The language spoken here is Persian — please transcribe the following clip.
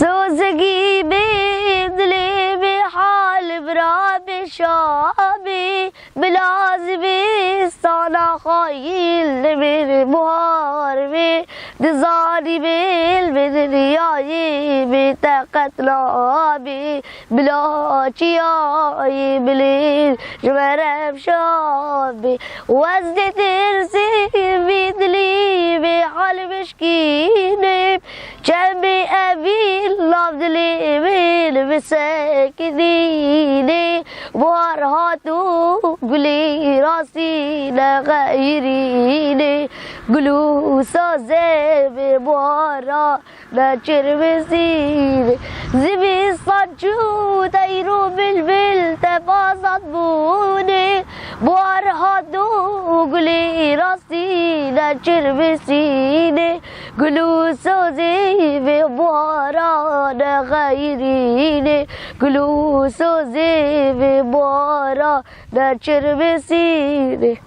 سوزگی بدلی به حال برا بشابی بلاز بستانا خایل بر بهار بی دزاری بل بدریایی بی طاقت لابی بلا چیایی بلی جمرم شابی وزد ترسی بدلی به حال بشکینیم جنبی أبي لافدلي بيل بسكديني بارهاتو قلي راسي لغيريني قلو سازي ببارا نشر بسيني زبي صجو تيرو بالبل تفاصد بوني بارهاتو قلي راسي نشر بسيني قلو سازي ببارا غيريني قلو سوزي ببارا نشر بسيني